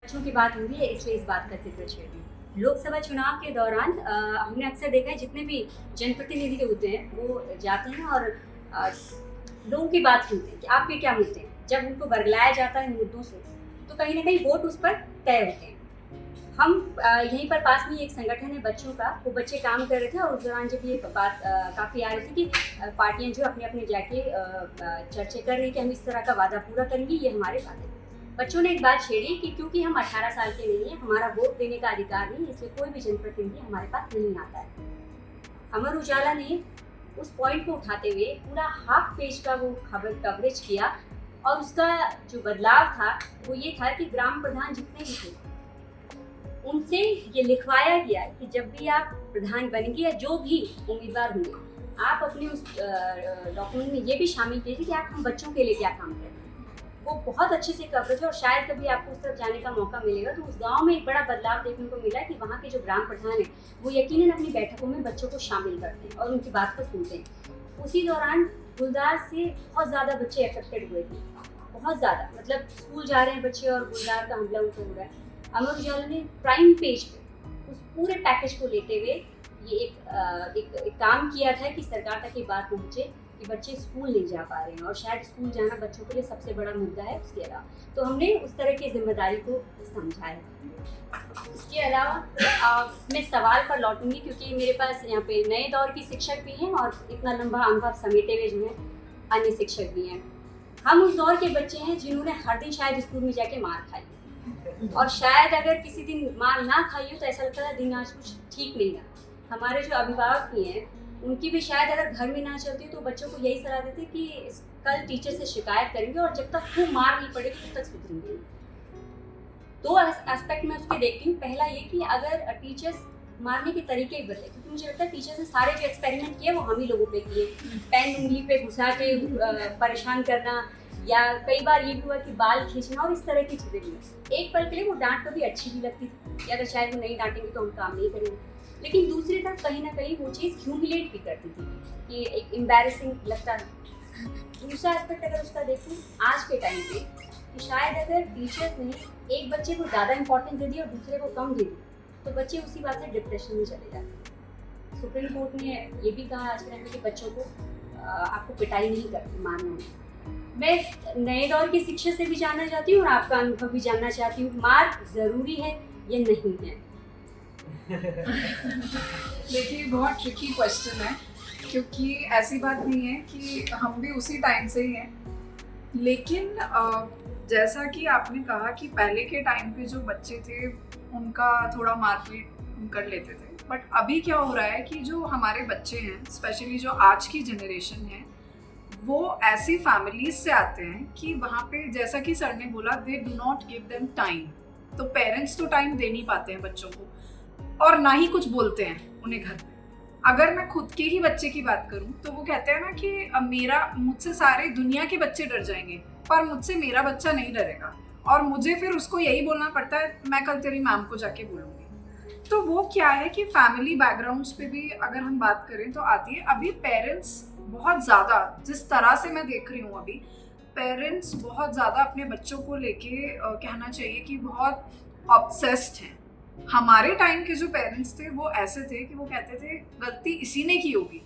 बच्चों की बात हो रही है इसलिए इस बात का जिक्र छेड़ रही हूँ। लोकसभा चुनाव के दौरान हमने अक्सर देखा है जितने भी जनप्रतिनिधि होते हैं वो जाते हैं और अ, लोगों की बात सुनते हैं कि आपके क्या मुद्दे हैं। जब उनको बरगलाया जाता है मुद्दों से तो कहीं ना कहीं वोट उस पर तय होते हैं। हम यहीं पर पास में ही एक संगठन है बच्चों का, वो बच्चे काम कर रहे थे और उस दौरान जब ये बात काफ़ी आ रही थी कि पार्टियां जो अपने अपने जाके चर्चा कर रही कि हम इस तरह का वादा पूरा करेंगे, ये हमारे वादे। बच्चों ने एक बात छेड़ी कि क्योंकि हम 18 साल के नहीं हैं, हमारा वोट देने का अधिकार नहीं, इसलिए कोई भी जनप्रतिनिधि हमारे पास नहीं आता है। अमर उजाला ने उस पॉइंट को उठाते हुए पूरा हाफ पेज का वो खबर कवरेज किया और उसका जो बदलाव था वो ये था कि ग्राम प्रधान जितने भी थे उनसे ये लिखवाया गया कि जब भी आप प्रधान बनेंगे या जो भी उम्मीदवार होंगे, आप अपने उस डॉक्यूमेंट में ये भी शामिल कीजिए कि आप हम बच्चों के लिए क्या काम कर रहे हैं। वो बहुत अच्छे से कवरेज है और शायद कभी आपको उस तरफ जाने का मौका मिलेगा तो उस गांव में एक बड़ा बदलाव देखने को मिला कि वहाँ के जो ग्राम प्रधान हैं वो यकीनन अपनी बैठकों में बच्चों को शामिल करते हैं और उनकी बात को सुनते हैं। उसी दौरान गुलदार से बहुत ज़्यादा बच्चे अफेक्टेड हुए थे, बहुत ज़्यादा, मतलब स्कूल जा रहे हैं बच्चे और गुलदार का हमला उन पर हो रहा है। अमर उजाला ने प्राइम पेज पे उस पूरे पैकेज को लेते हुए ये एक काम किया था कि सरकार तक ये बात पहुँचे कि बच्चे स्कूल नहीं जा पा रहे हैं और शायद स्कूल जाना बच्चों के लिए सबसे बड़ा मुद्दा है। उसके अलावा तो हमने उस तरह की जिम्मेदारी को समझाया। इसके अलावा मैं सवाल पर लौटूंगी क्योंकि मेरे पास यहाँ पे नए दौर की शिक्षक भी हैं और इतना लंबा अनुभव समेटे हुए जो है अन्य शिक्षक भी हैं। हम उस दौर के बच्चे हैं जिन्होंने हर दिन शायद स्कूल में जाके मार खाई और शायद अगर किसी दिन मार ना खाई हो तो ऐसा लगता है दिन आज कुछ ठीक नहीं रहा। हमारे जो अभिभावक भी हैं उनकी भी शायद अगर घर में ना चलती तो बच्चों को यही सलाह देते कि कल टीचर से शिकायत करेंगे और जब तक खूब मार नहीं पड़ेगी तब तक सुधरेंगे। दो एस्पेक्ट में उसके देखती हूँ। पहला ये कि अगर टीचर्स मारने के तरीके बदले, क्योंकि मुझे लगता है टीचर्स ने सारे जो एक्सपेरिमेंट किए वो हम ही लोगों पे किए। पेन उंगली पे घुसा के परेशान करना या कई बार ये भी हुआ कि बाल खींचना और इस तरह की चीज़ें भी। एक पल के लिए वो डांट कभी अच्छी भी लगती थी या अगर शायद वो नहीं डांटेंगे तो हम काम नहीं करेंगे, लेकिन दूसरी तरफ कहीं ना कहीं वो चीज़ ह्यूमिलेट भी करती थी कि एक एम्बैरेसिंग लगता है। दूसरा एस्पेक्ट अगर उसका देखूँ आज के टाइम पे कि शायद अगर टीचर्स ने एक बच्चे को ज़्यादा इंपॉर्टेंस दे दी और दूसरे को कम दे दी तो बच्चे उसी बात से डिप्रेशन में चले जाते हैं। सुप्रीम कोर्ट ने ये भी कहा आज के टाइम के बच्चों को आपको पिटाई नहीं करती, मारना नहीं। मैं नए दौर की शिक्षा से भी जानना चाहती हूँ और आपका अनुभव भी जानना चाहती हूँ, मार ज़रूरी है या नहीं है? देखिए बहुत ट्रिकी क्वेश्चन है क्योंकि ऐसी बात नहीं है कि हम भी उसी टाइम से ही हैं, लेकिन जैसा कि आपने कहा कि पहले के टाइम पे जो बच्चे थे उनका थोड़ा मारपीट कर लेते थे, बट अभी क्या हो रहा है कि जो हमारे बच्चे हैं स्पेशली जो आज की जनरेशन है वो ऐसी फैमिलीज से आते हैं कि वहाँ पे जैसा कि सर ने बोला they do not give them time. तो पेरेंट्स तो टाइम दे नहीं पाते हैं बच्चों को और ना ही कुछ बोलते हैं उन्हें घर पे। अगर मैं खुद के ही बच्चे की बात करूं तो वो कहते हैं ना कि मेरा मुझसे सारे दुनिया के बच्चे डर जाएंगे पर मुझसे मेरा बच्चा नहीं डरेगा, और मुझे फिर उसको यही बोलना पड़ता है मैं कल तेरी मैम को जाके बोलूँगी। तो वो क्या है कि फैमिली बैकग्राउंड्स पे भी अगर हम बात करें तो आती है। अभी पेरेंट्स बहुत ज़्यादा, जिस तरह से मैं देख रही हूँ अभी पेरेंट्स बहुत ज़्यादा अपने बच्चों को लेके कहना चाहिए कि बहुत ऑब्सेस्ड हैं। हमारे टाइम के जो पेरेंट्स थे वो ऐसे थे कि वो कहते थे गलती इसी ने की होगी,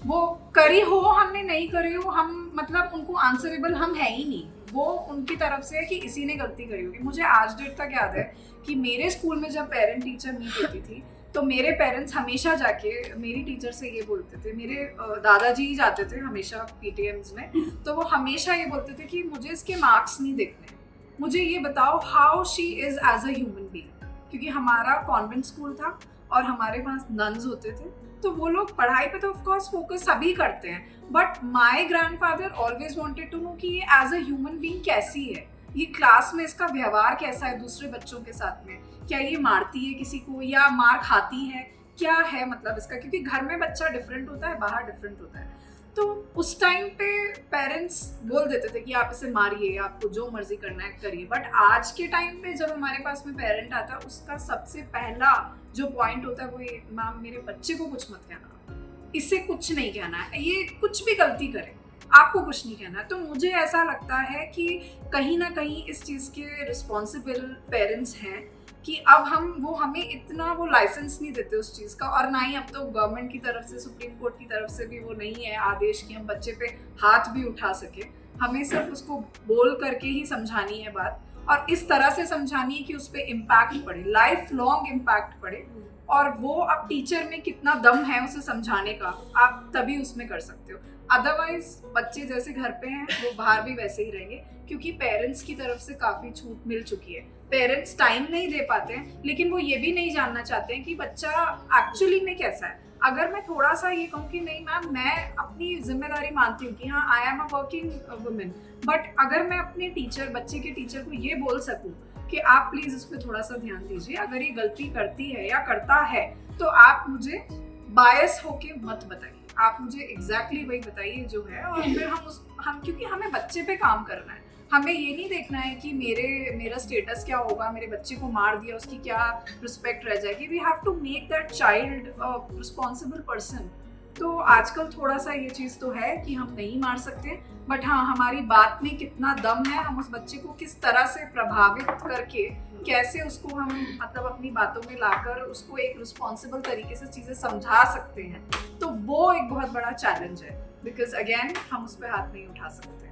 वो करी हो हमने नहीं करी हो हम मतलब उनको आंसरेबल हम है ही नहीं, वो उनकी तरफ से है कि इसी ने गलती करी होगी। मुझे आज डेट तक याद है कि मेरे स्कूल में जब पेरेंट टीचर मीट होती थी तो मेरे पेरेंट्स हमेशा जाके मेरी टीचर से ये बोलते थे, मेरे दादाजी ही जाते थे हमेशा पीटीएम्स में, तो वो हमेशा ये बोलते थे कि मुझे इसके मार्क्स नहीं देखने, मुझे ये बताओ how she is as a human being. क्योंकि हमारा कॉन्वेंट स्कूल था और हमारे पास नन्स होते थे तो वो लोग पढ़ाई पे तो ऑफकोर्स फोकस सभी करते हैं, but my grandfather always wanted to know कि ये एज अ ह्यूमन बीइंग कैसी है, ये क्लास में इसका व्यवहार कैसा है दूसरे बच्चों के साथ में, क्या ये मारती है किसी को या मार खाती है, क्या है मतलब इसका, क्योंकि घर में बच्चा डिफरेंट होता है बाहर डिफरेंट होता है। तो उस टाइम पे पेरेंट्स बोल देते थे कि आप इसे मारिए, आपको जो मर्जी करना है करिए, बट आज के टाइम पे जब हमारे पास में पेरेंट आता है उसका सबसे पहला जो पॉइंट होता है वो ये, मैम मेरे बच्चे को कुछ मत कहना, इसे कुछ नहीं कहना है, ये कुछ भी गलती करे आपको कुछ नहीं कहना। तो मुझे ऐसा लगता है कि कहीं ना कहीं इस चीज़ के रिस्पॉन्सिबल पेरेंट्स हैं कि अब वो हमें इतना वो लाइसेंस नहीं देते उस चीज़ का, और ना ही अब तो गवर्नमेंट की तरफ से, सुप्रीम कोर्ट की तरफ से भी वो नहीं है आदेश कि हम बच्चे पे हाथ भी उठा सके। हमें सिर्फ उसको बोल करके ही समझानी है बात, और इस तरह से समझानी है कि उस पर इम्पैक्ट पड़े, लाइफ लॉन्ग इम्पैक्ट पड़े। और वो अब टीचर में कितना दम है उसे समझाने का, आप तभी उसमें कर सकते हो। अदरवाइज बच्चे जैसे घर पे हैं वो बाहर भी वैसे ही रहेंगे, क्योंकि पेरेंट्स की तरफ से काफ़ी छूट मिल चुकी है। पेरेंट्स टाइम नहीं दे पाते हैं, लेकिन वो ये भी नहीं जानना चाहते हैं कि बच्चा एक्चुअली में कैसा है। अगर मैं थोड़ा सा ये कहूँ कि नहीं मैम, मैं अपनी जिम्मेदारी मानती हूँ कि हाँ I am a working women, but अगर मैं अपने बच्चे के टीचर को ये बोल सकूँ कि आप प्लीज इस पर थोड़ा सा ध्यान दीजिए, अगर ये गलती करती है या करता है तो आप मुझे बायस होके मत बताइए, आप मुझे एग्जैक्टली वही बताइए जो है। और फिर हम क्योंकि हमें बच्चे पे काम करना है, हमें ये नहीं देखना है कि मेरा स्टेटस क्या होगा, मेरे बच्चे को मार दिया उसकी क्या रिस्पेक्ट रह जाएगी। We have to make that child responsible person. तो आजकल थोड़ा सा ये चीज़ तो है कि हम नहीं मार सकते, बट हाँ हमारी बात में कितना दम है, हम उस बच्चे को किस तरह से प्रभावित करके कैसे उसको हम मतलब अपनी बातों में लाकर उसको एक रिस्पॉन्सिबल तरीके से चीज़ें समझा सकते हैं, तो वो एक बहुत बड़ा चैलेंज है। बिकॉज अगेन हम उस पर हाथ नहीं उठा सकते।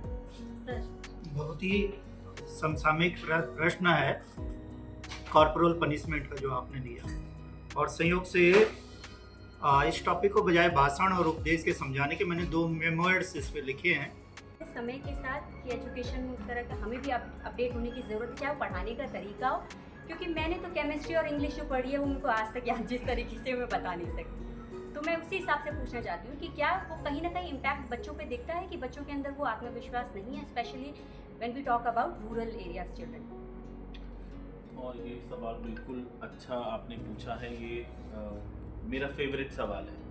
बहुत ही समसामयिक प्रश्न है कॉर्पोरल पनिशमेंट का जो आपने दिया, और संयोग से इस टॉपिक को बजाय भाषण और उपदेश के समझाने के मैंने 2 मेमोइर्स इस पे लिखे हैं। समय के साथ कि एजुकेशन में उस तरह का हमें भी अपडेट होने की ज़रूरत है, चाहे वो पढ़ाने का तरीका हो, क्योंकि मैंने तो केमिस्ट्री और इंग्लिश जो पढ़ी है वो उनको आज तक याद जिस तरीके से मैं बता नहीं सकती। तो मैं उसी हिसाब से पूछना चाहती हूँ कि क्या वो कहीं ना कहीं इम्पैक्ट बच्चों पे दिखता है कि बच्चों के अंदर वो आत्मविश्वास नहीं है, specially when we talk about rural areas children. और ये सवाल बिल्कुल अच्छा आपने पूछा है, ये मेरा फेवरेट सवाल है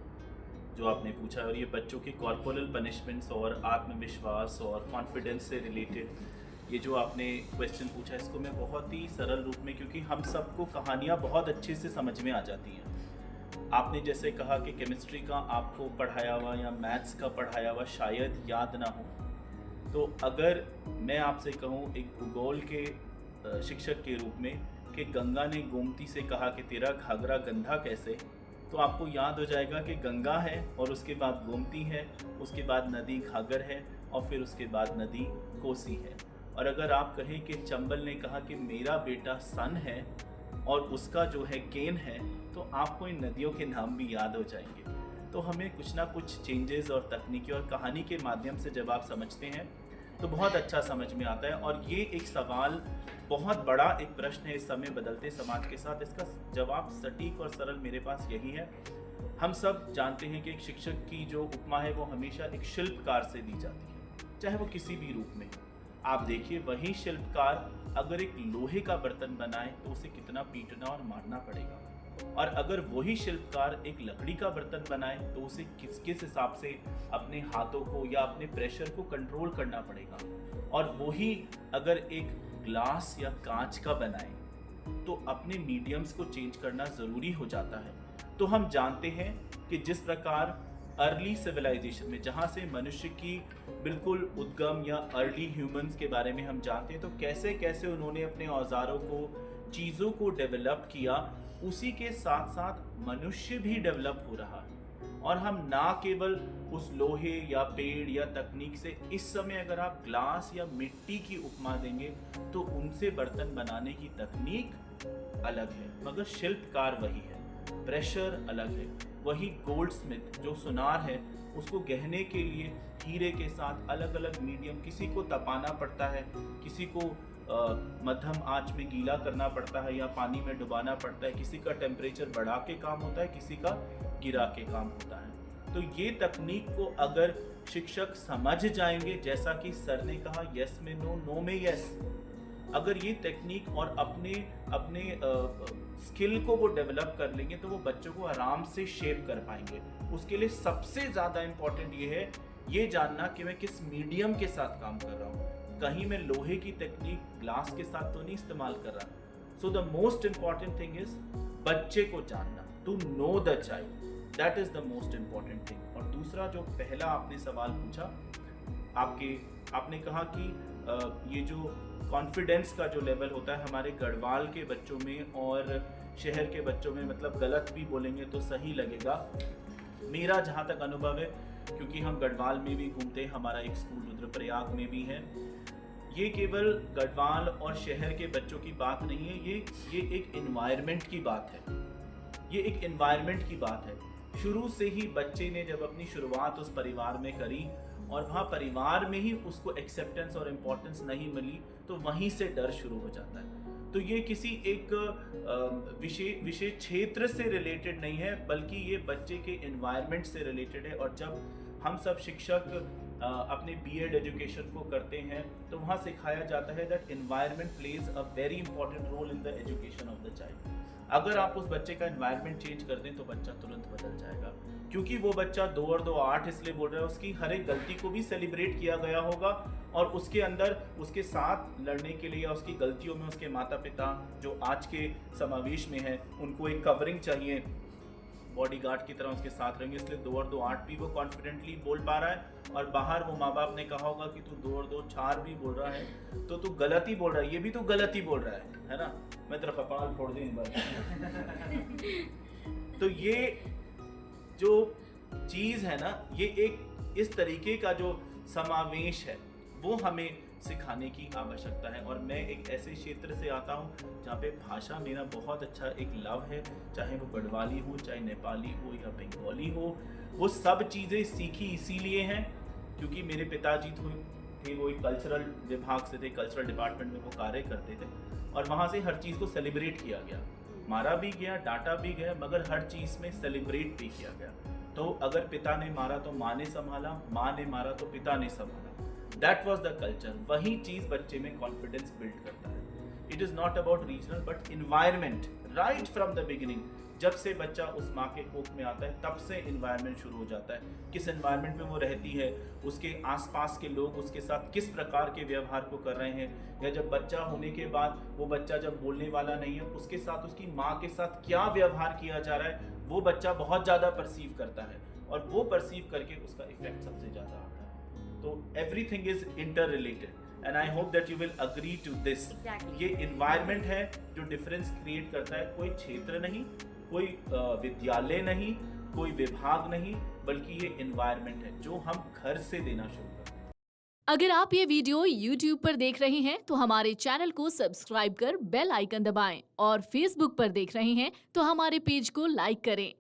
जो आपने पूछा है। और ये बच्चों के कॉर्पोरल पनिशमेंट्स और आत्मविश्वास और कॉन्फिडेंस से रिलेटेड ये जो आपने क्वेश्चन पूछा, इसको मैं बहुत ही सरल रूप में, क्योंकि हम सबको कहानियाँ बहुत अच्छे से समझ में आ जाती हैं। आपने जैसे कहा कि केमिस्ट्री का आपको पढ़ाया हुआ या मैथ्स का पढ़ाया हुआ शायद याद ना हो, तो अगर मैं आपसे कहूँ एक भूगोल के शिक्षक के रूप में कि गंगा ने गोमती से कहा कि तेरा घाघरा गंधा कैसे, तो आपको याद हो जाएगा कि गंगा है और उसके बाद गोमती है, उसके बाद नदी घाघर है और फिर उसके बाद नदी कोसी है। और अगर आप कहें कि चंबल ने कहा कि मेरा बेटा सन है और उसका जो है केन है, तो आपको इन नदियों के नाम भी याद हो जाएंगे। तो हमें कुछ ना कुछ चेंजेस और तकनीकी और कहानी के माध्यम से जब आप समझते हैं तो बहुत अच्छा समझ में आता है। और ये एक सवाल बहुत बड़ा एक प्रश्न है इस समय बदलते समाज के साथ। इसका जवाब सटीक और सरल मेरे पास यही है। हम सब जानते हैं कि एक शिक्षक की जो उपमा है वो हमेशा एक शिल्पकार से दी जाती है, चाहे वो किसी भी रूप में। आप देखिए, वही शिल्पकार अगर एक लोहे का बर्तन बनाए तो उसे कितना पीटना और मारना पड़ेगा, और अगर वही शिल्पकार एक लकड़ी का बर्तन बनाए तो उसे किस हिसाब से अपने हाथों को या अपने प्रेशर को कंट्रोल करना पड़ेगा। और वही अगर एक ग्लास या कांच का बनाए तो अपने मीडियम्स को चेंज करना ज़रूरी हो जाता है। तो हम जानते हैं कि जिस प्रकार अर्ली सिविलाइजेशन में, जहाँ से मनुष्य की बिल्कुल उद्गम या अर्ली ह्यूमंस के बारे में हम जानते हैं, तो कैसे कैसे उन्होंने अपने औजारों को, चीज़ों को डेवलप किया, उसी के साथ साथ मनुष्य भी डेवलप हो रहा है। और हम ना केवल उस लोहे या पेड़ या तकनीक से, इस समय अगर आप ग्लास या मिट्टी की उपमा देंगे तो उनसे बर्तन बनाने की तकनीक अलग है, मगर शिल्पकार वही है, प्रेशर अलग है। वही गोल्ड स्मिथ जो सुनार है, उसको गहने के लिए हीरे के साथ अलग अलग मीडियम, किसी को तपाना पड़ता है, किसी को मध्यम आंच में गीला करना पड़ता है या पानी में डुबाना पड़ता है, किसी का टेम्परेचर बढ़ा के काम होता है, किसी का गिरा के काम होता है। तो ये तकनीक को अगर शिक्षक समझ जाएंगे, जैसा कि सर ने कहा, यस में नो, नो में यस, अगर ये टेक्निक और अपने स्किल को वो डेवलप कर लेंगे तो वो बच्चों को आराम से शेप कर पाएंगे। उसके लिए सबसे ज़्यादा इम्पोर्टेंट ये है, ये जानना कि मैं किस मीडियम के साथ काम कर रहा हूँ। कहीं मैं लोहे की टेक्निक ग्लास के साथ तो नहीं इस्तेमाल कर रहा। So the most important thing is बच्चे को जानना, to know the child, that is the most important thing. और दूसरा जो पहला आपने सवाल पूछा आपने कहा कि ये जो कॉन्फिडेंस का जो लेवल होता है हमारे गढ़वाल के बच्चों में और शहर के बच्चों में, मतलब गलत भी बोलेंगे तो सही लगेगा, मेरा जहाँ तक अनुभव है, क्योंकि हम गढ़वाल में भी घूमते हैं, हमारा एक स्कूल रुद्रप्रयाग में भी है, ये केवल गढ़वाल और शहर के बच्चों की बात नहीं है, ये एक एनवायरनमेंट की बात है। ये एक एनवायरनमेंट की बात है। शुरू से ही बच्चे ने जब अपनी शुरुआत उस परिवार में करी और वहाँ परिवार में ही उसको एक्सेप्टेंस और इम्पोर्टेंस नहीं मिली, तो वहीं से डर शुरू हो जाता है। तो ये किसी एक विशेष क्षेत्र से रिलेटेड नहीं है, बल्कि ये बच्चे के एनवायरनमेंट से रिलेटेड है। और जब हम सब शिक्षक अपने बीएड एजुकेशन को करते हैं तो वहाँ सिखाया जाता है that environment plays a very important role in the education of the child. अगर आप उस बच्चे का एनवायरनमेंट चेंज कर दें तो बच्चा तुरंत बदल जाएगा, क्योंकि वो बच्चा 2 और 2 8 इसलिए बोल रहा है, उसकी हर एक गलती को भी सेलिब्रेट किया गया होगा और उसके अंदर उसके साथ लड़ने के लिए या उसकी गलतियों में उसके माता पिता जो आज के समावेश में है उनको एक कवरिंग चाहिए, बॉडीगार्ड की तरह उसके साथ रहेंगे। इसलिए 2 और 2 8 भी वो कॉन्फिडेंटली बोल पा रहा है, और बाहर वो माँ बाप ने कहा होगा कि तू 2 और 2 4 भी बोल रहा है तो तू गलत ही बोल रहा है, ये भी तू गलत ही बोल रहा है ना, मैं तेरा कपाल फोड़ दूं इन बार। तो ये जो चीज़ है ना, ये एक इस तरीके का जो समावेश है वो हमें सिखाने की आवश्यकता है। और मैं एक ऐसे क्षेत्र से आता हूँ जहाँ पे भाषा मेरा बहुत अच्छा एक लव है, चाहे वो गढ़वाली हो, चाहे नेपाली हो या बंगाली हो, वो सब चीज़ें सीखी इसीलिए हैं क्योंकि मेरे पिताजी थे वो एक कल्चरल विभाग से थे, कल्चरल डिपार्टमेंट में वो कार्य करते थे, और वहाँ से हर चीज़ को सेलिब्रेट किया गया, मारा भी गया, डांटा भी गया, मगर हर चीज़ में सेलिब्रेट भी किया गया। तो अगर पिता ने मारा तो माँ ने संभाला, माँ ने मारा तो पिता ने संभाला, दैट वॉज द कल्चर। वही चीज़ बच्चे में कॉन्फिडेंस बिल्ड करता है। It is not about regional but environment, right from the beginning. जब से बच्चा उस माँ के कोख में आता है तब से इन्वायरमेंट शुरू हो जाता है, किस इन्वायरमेंट में वो रहती है, उसके आसपास के लोग उसके साथ किस प्रकार के व्यवहार को कर रहे हैं, या जब बच्चा होने के बाद वो बच्चा जब बोलने वाला नहीं है उसके साथ उसकी माँ के साथ क्या व्यवहार किया जा रहा है, वो बच्चा बहुत ज़्यादा परसीव करता है, और वो परसीव करके उसका इफेक्ट सबसे ज़्यादा आता है। तो everything is inter related and I hope that you will agree to this. ये इन्वायरमेंट है जो डिफरेंस क्रिएट करता है, कोई क्षेत्र नहीं, कोई विद्यालय नहीं, कोई विभाग नहीं, बल्कि ये इन्वायरमेंट है जो हम घर से देना शुरू करते हैं। अगर आप ये वीडियो YouTube पर देख रहे हैं तो हमारे चैनल को सब्सक्राइब कर बेल आइकन दबाएं, और Facebook पर देख रहे हैं तो हमारे पेज को लाइक करें।